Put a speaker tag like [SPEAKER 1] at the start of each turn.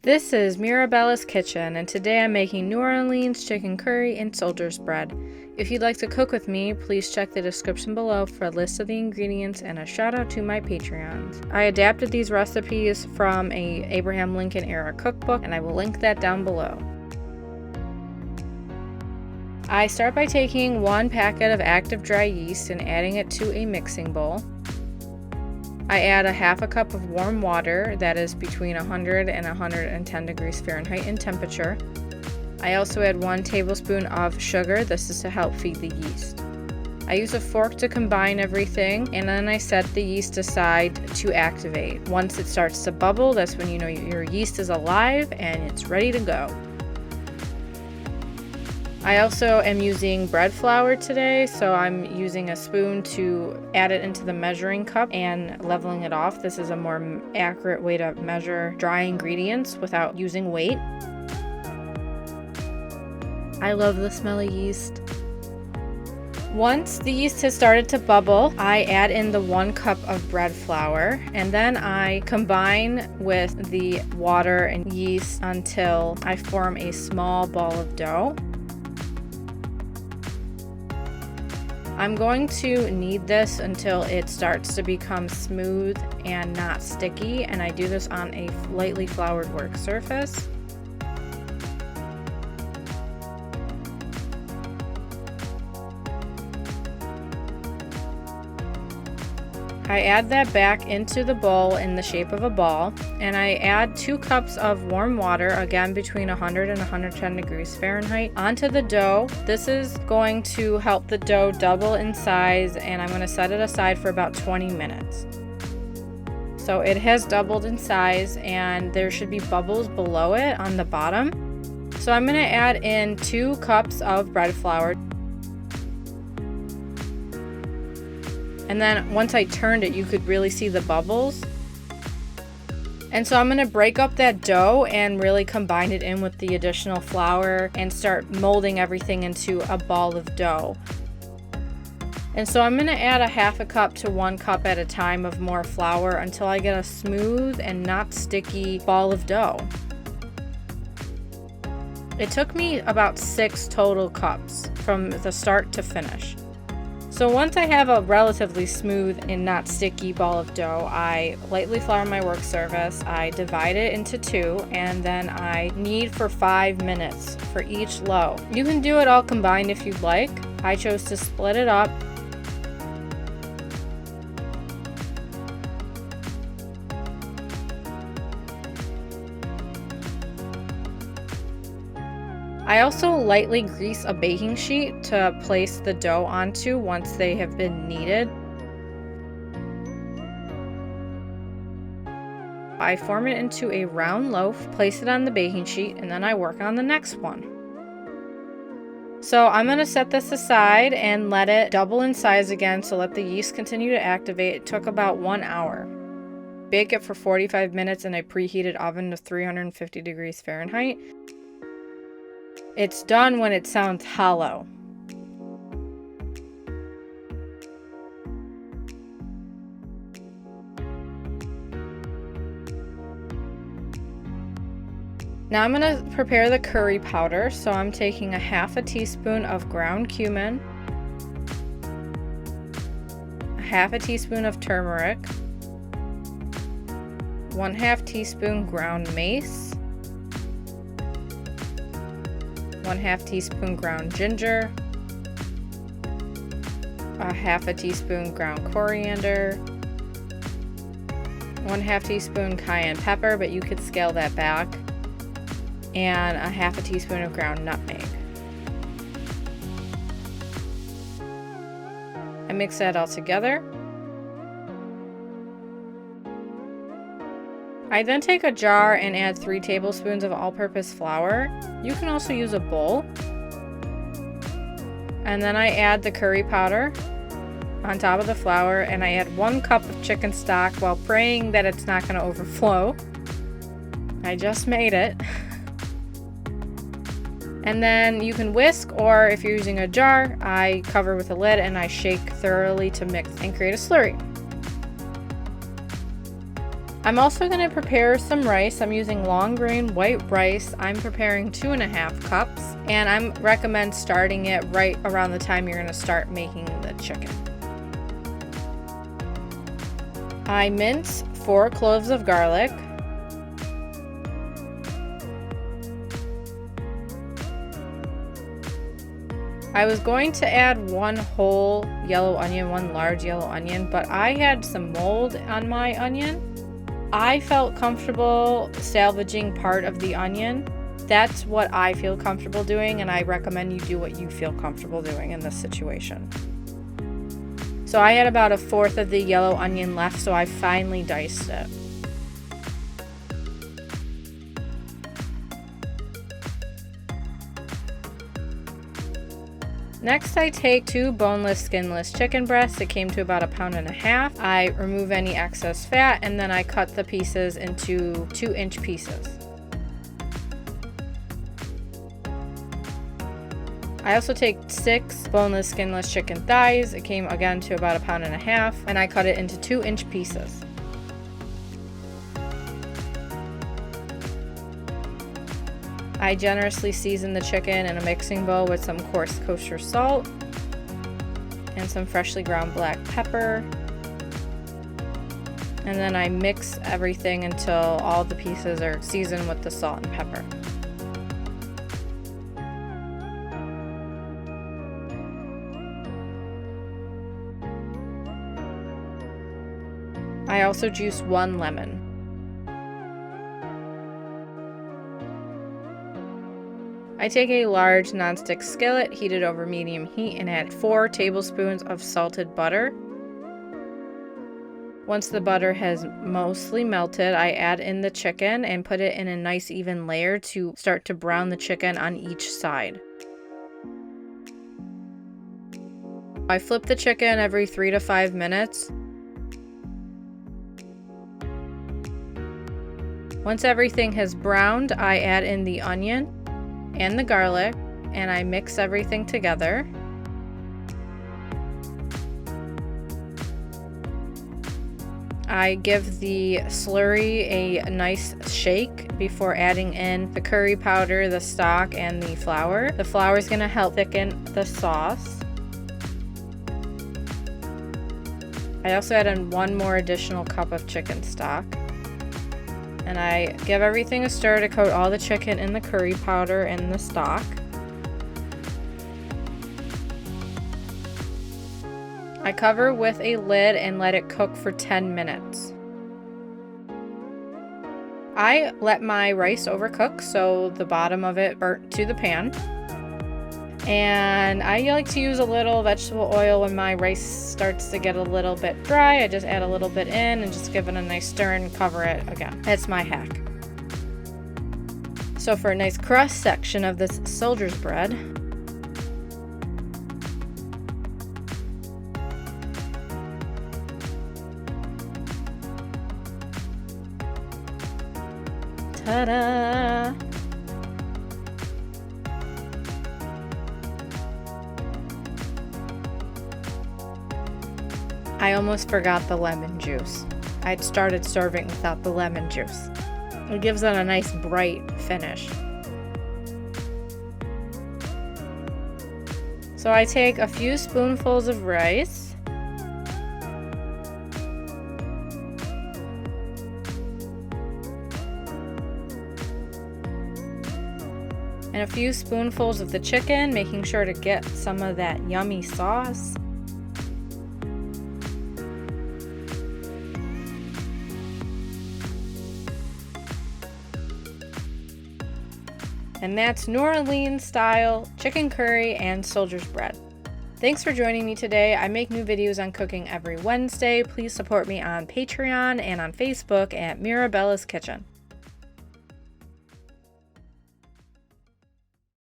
[SPEAKER 1] This is Mirabella's kitchen, and today I'm making New Orleans chicken curry and soldier's bread. If you'd like to cook with me, please check the description below for a list of the ingredients and a shout out to my Patreons. I adapted these recipes from a Abraham Lincoln era cookbook, and I will link that down below. I start by taking 1 packet of active dry yeast and adding it to a mixing bowl. I add a half a cup of warm water that is between 100 and 110 degrees Fahrenheit in temperature. I also add 1 tablespoon of sugar. This is to help feed the yeast. I use a fork to combine everything, and then I set the yeast aside to activate. Once it starts to bubble, that's when you know your yeast is alive and it's ready to go. I also am using bread flour today, so I'm using a spoon to add it into the measuring cup and leveling it off. This is a more accurate way to measure dry ingredients without using weight. I love the smell of yeast. Once the yeast has started to bubble, I add in the 1 cup of bread flour, and then I combine with the water and yeast until I form a small ball of dough. I'm going to knead this until it starts to become smooth and not sticky, and I do this on a lightly floured work surface. I add that back into the bowl in the shape of a ball, and I add 2 cups of warm water, again between 100 and 110 degrees Fahrenheit, onto the dough. This is going to help the dough double in size, and I'm going to set it aside for about 20 minutes. So it has doubled in size, and there should be bubbles below it on the bottom. So I'm going to add in 2 cups of bread flour. And then once I turned it, you could really see the bubbles. And so I'm going to break up that dough and really combine it in with the additional flour and start molding everything into a ball of dough. And so I'm going to add a half a cup to 1 cup at a time of more flour until I get a smooth and not sticky ball of dough. It took me about 6 total cups from the start to finish. So once I have a relatively smooth and not sticky ball of dough, I lightly flour my work surface, I divide it into 2, and then I knead for 5 minutes for each loaf. You can do it all combined if you'd like. I chose to split it up. I also lightly grease a baking sheet to place the dough onto once they have been kneaded. I form it into a round loaf, place it on the baking sheet, and then I work on the next one. So I'm going to set this aside and let it double in size again, so let the yeast continue to activate. It took about 1 hour. Bake it for 45 minutes in a preheated oven to 350 degrees Fahrenheit. It's done when it sounds hollow. Now I'm going to prepare the curry powder. So I'm taking a half a teaspoon of ground cumin, a half a teaspoon of turmeric, 1/2 teaspoon ground mace, 1/2 teaspoon ground ginger, a half a teaspoon ground coriander, 1/2 teaspoon cayenne pepper, but you could scale that back, and a half a teaspoon of ground nutmeg. I mix that all together. I then take a jar and add 3 tablespoons of all-purpose flour. You can also use a bowl. And then I add the curry powder on top of the flour, and I add 1 cup of chicken stock while praying that it's not going to overflow. I just made it. And then you can whisk, or if you're using a jar, I cover with a lid and I shake thoroughly to mix and create a slurry. I'm also going to prepare some rice. I'm using long grain white rice. I'm preparing 2.5 cups, and I recommend starting it right around the time you're going to start making the chicken. I mince 4 cloves of garlic. I was going to add 1 whole yellow onion, 1 large yellow onion, but I had some mold on my onion. I felt comfortable salvaging part of the onion. That's what I feel comfortable doing, and I recommend you do what you feel comfortable doing in this situation. So I had about 1/4 of the yellow onion left, so I finely diced it. Next, I take 2 boneless, skinless chicken breasts. It came to about 1.5 pounds. I remove any excess fat, and then I cut the pieces into 2-inch pieces. I also take 6 boneless, skinless chicken thighs. It came again to about 1.5 pounds, and I cut it into 2-inch pieces. I generously season the chicken in a mixing bowl with some coarse kosher salt and some freshly ground black pepper. And then I mix everything until all the pieces are seasoned with the salt and pepper. I also juice 1 lemon. I take a large nonstick skillet, heat it over medium heat, and add 4 tablespoons of salted butter. Once the butter has mostly melted, I add in the chicken and put it in a nice even layer to start to brown the chicken on each side. I flip the chicken every 3 to 5 minutes. Once everything has browned, I add in the onion and the garlic, and I mix everything together. I give the slurry a nice shake before adding in the curry powder, the stock, and the flour. The flour is going to help thicken the sauce. I also add in 1 more additional cup of chicken stock. And I give everything a stir to coat all the chicken in the curry powder and the stock. I cover with a lid and let it cook for 10 minutes. I let my rice overcook so the bottom of it burnt to the pan. And I like to use a little vegetable oil when my rice starts to get a little bit dry. I just add a little bit in and just give it a nice stir and cover it again. That's my hack. So for a nice cross section of this soldier's bread, ta-da! I almost forgot the lemon juice. I'd started serving without the lemon juice. It gives it a nice bright finish. So I take a few spoonfuls of rice. And a few spoonfuls of the chicken, making sure to get some of that yummy sauce. And that's New Orleans style chicken curry and soldier's bread. Thanks for joining me today. I make new videos on cooking every Wednesday. Please support me on Patreon and on Facebook at Mirabella's Kitchen.